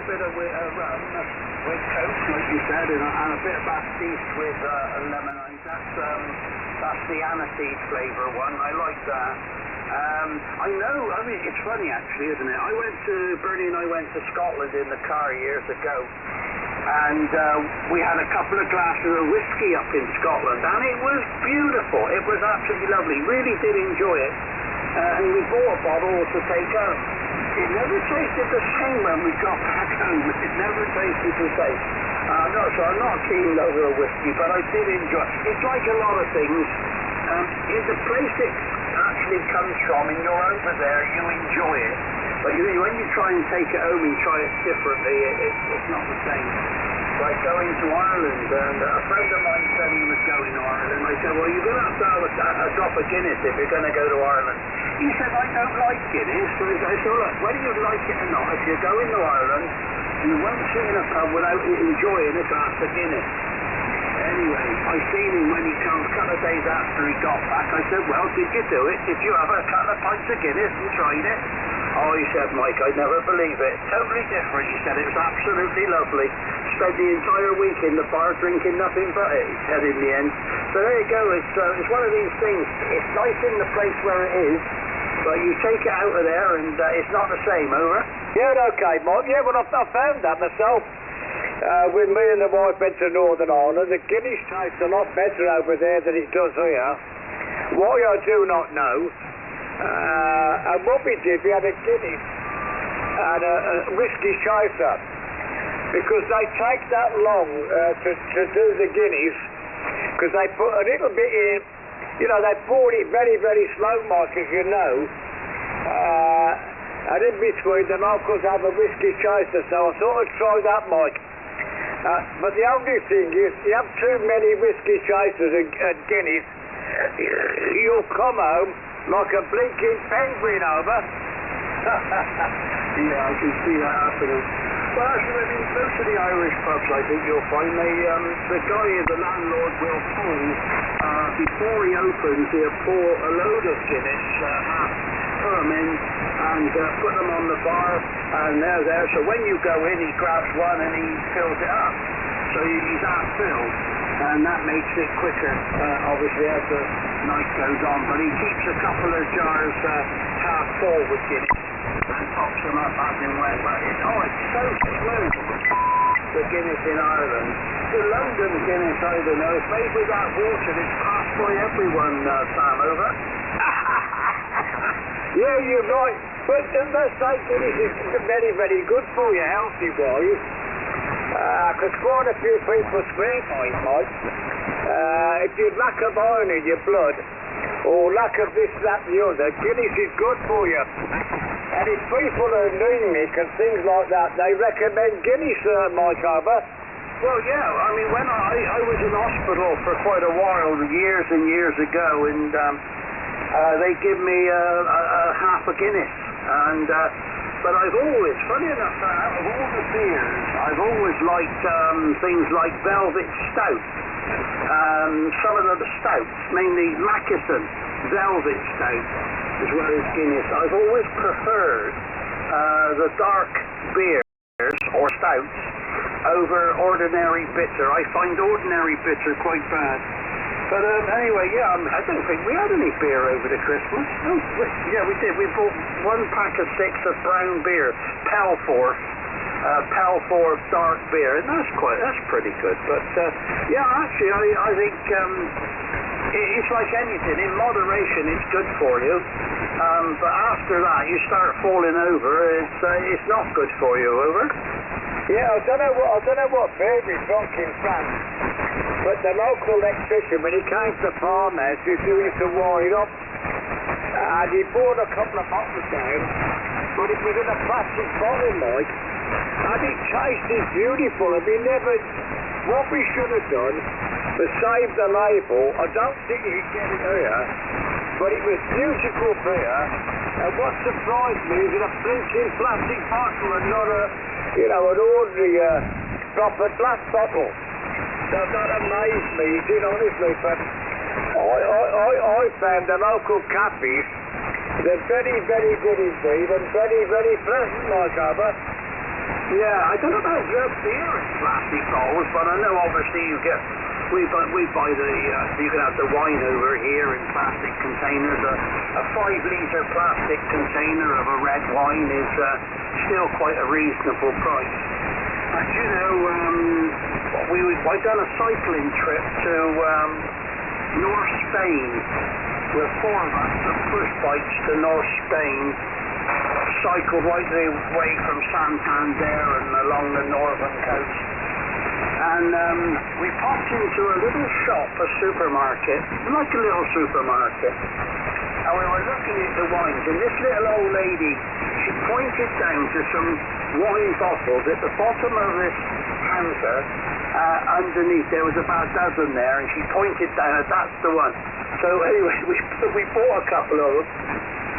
a bit of rum with Coke, like you said, and a bit of pastis with lemonade. That's the aniseed flavour one. I like that. I know, I mean, it's funny actually, isn't it? Bernie and I went to Scotland in the car years ago, and we had a couple of glasses of whiskey up in Scotland, and it was beautiful. It was absolutely lovely. Really did enjoy it, and we bought a bottle to take home. It never tasted the same when we got back home. It never tasted the same. So I'm not keen over a whiskey, but I did enjoy it. It's like a lot of things. In the place it actually comes from, and you're over there, you enjoy it. But when you try and take it home and try it differently, it's not the same. Like going to Ireland, and a friend of mine said he was going to Ireland. I said, well, you're going to have to have a drop of Guinness if you're going to go to Ireland. He said, I don't like Guinness. So I said, look, whether you like it or not, if you're going to Ireland, you won't sit in a pub without enjoying a glass of Guinness. Anyway, I seen him when he comes a couple of days after he got back. I said, well, did you do it? Did you have a couple of pints of Guinness and tried it? Oh, he said, Mike, I'd never believe it. Totally different. He said, it was absolutely lovely. Spent the entire week in the bar drinking nothing but it, he said in the end. So there you go. It's one of these things. It's nice in the place where it is, but you take it out of there and it's not the same, over? Yeah, okay, Mike. Yeah, well, I found that myself. When me and the wife went to Northern Ireland, the Guinness tastes a lot better over there than it does here. Why, I do not know. And what we did, we had a Guinness and a whiskey chaser, because they take that long to do the Guinness, because they put a little bit in, you know, they poured it very, very slow, Mike, as you know, and in between the locals have a whiskey chaser, so I thought I'd try that, Mike. But the only thing is, you have too many whiskey chasers and Guinness, you'll come home like a blinking penguin, over. Yeah, I can see that happening. Well, actually, I mean, most of the Irish pubs, I think you'll find, the guy, the landlord, will pull, before he opens, he'll pour a load of Guinness, put them in, and put them on the bar, and they're there. So when you go in, he grabs one and he fills it up. So he's half filled, and that makes it quicker, obviously, as the night goes on. But he keeps a couple of jars half full with Guinness and tops them up as in when. But it's so smooth, the Guinness in Ireland. The London Guinness, I don't know, it's made with that water that's passed by everyone, Sam, over. Yeah, you're right. But the state Guinness is very, very good for you, healthy-wise. Because quite a few people swear by it, Mike. If you lack of iron in your blood, or lack of this, that, and the other, Guinness is good for you. And if people are anemic and things like that, they recommend Guinness, Mike, over. Well, yeah, I mean, when I was in hospital for quite a while, years and years ago, and they give me a half a Guinness, and but I've always, funny enough, out of all the beers, I've always liked things like Velvet Stout, some of the stouts, mainly Lackerson Velvet Stout, as well as Guinness. I've always preferred the dark beers or stouts over ordinary bitter. I find ordinary bitter quite bad. But anyway, yeah, I don't think we had any beer over the Christmas. Oh, yeah, we did. We bought 1 pack of 6 of brown beer, Pelforth dark beer, and that's pretty good. But yeah, actually, I think it's like anything. In moderation, it's good for you. But after that, you start falling over. It's not good for you, over. Yeah, I don't know what beer we drunk in France, but the local electrician, when he came to the farmhouse, he was doing it to wind up, and he poured a couple of bottles down, but it was in a plastic bottle, Mike, and it tasted beautiful. And what we should have done was save the label. I don't think you could get it here, but it was beautiful beer, and what surprised me is in a blinking plastic bottle and not an ordinary proper glass bottle. So that amazed me, it did, honestly. But I found the local cafes, they're very, very good indeed, and very, very pleasant, like over. Yeah, I don't know about your beer in plastic bottles, but I know obviously we buy the, you can have the wine over here in plastic containers. A 5-litre plastic container of a red wine is still quite a reasonable price. But you know, I done a cycling trip to North Spain with 4 of us on push bikes to North Spain. Cycled right the way from Santander and along the northern coast. And we popped into a little shop, a supermarket, like a little supermarket. And we were looking at the wines, and this little old lady, she pointed down to some wine bottles at the bottom of this counter. Underneath there was about a dozen there, and she pointed down, that's the one. So anyway, we bought a couple of them.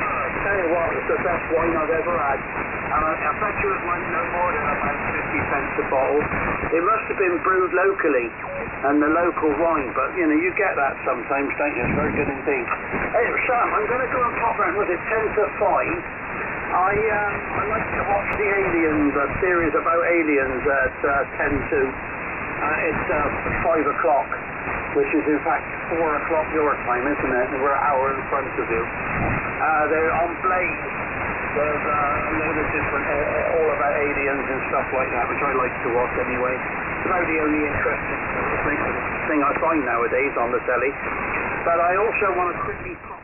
I tell you what, it's the best wine I've ever had. And I bet you it went no more than about 50 cents a bottle. It must have been brewed locally, and the local wine, but you know, you get that sometimes, don't you? It's very good indeed. Hey, Sam, I'm going to go and pop round, was it 10 to 5? I like to watch the Aliens, a series about aliens at 10 to. It's 5 o'clock, which is in fact 4 o'clock your time, isn't it? We're an hour in front of you. They're on Blaze. There's a load of different, all about aliens and stuff like that, which I like to watch anyway. It's about the only interesting thing I find nowadays on the telly. But I also want to quickly pop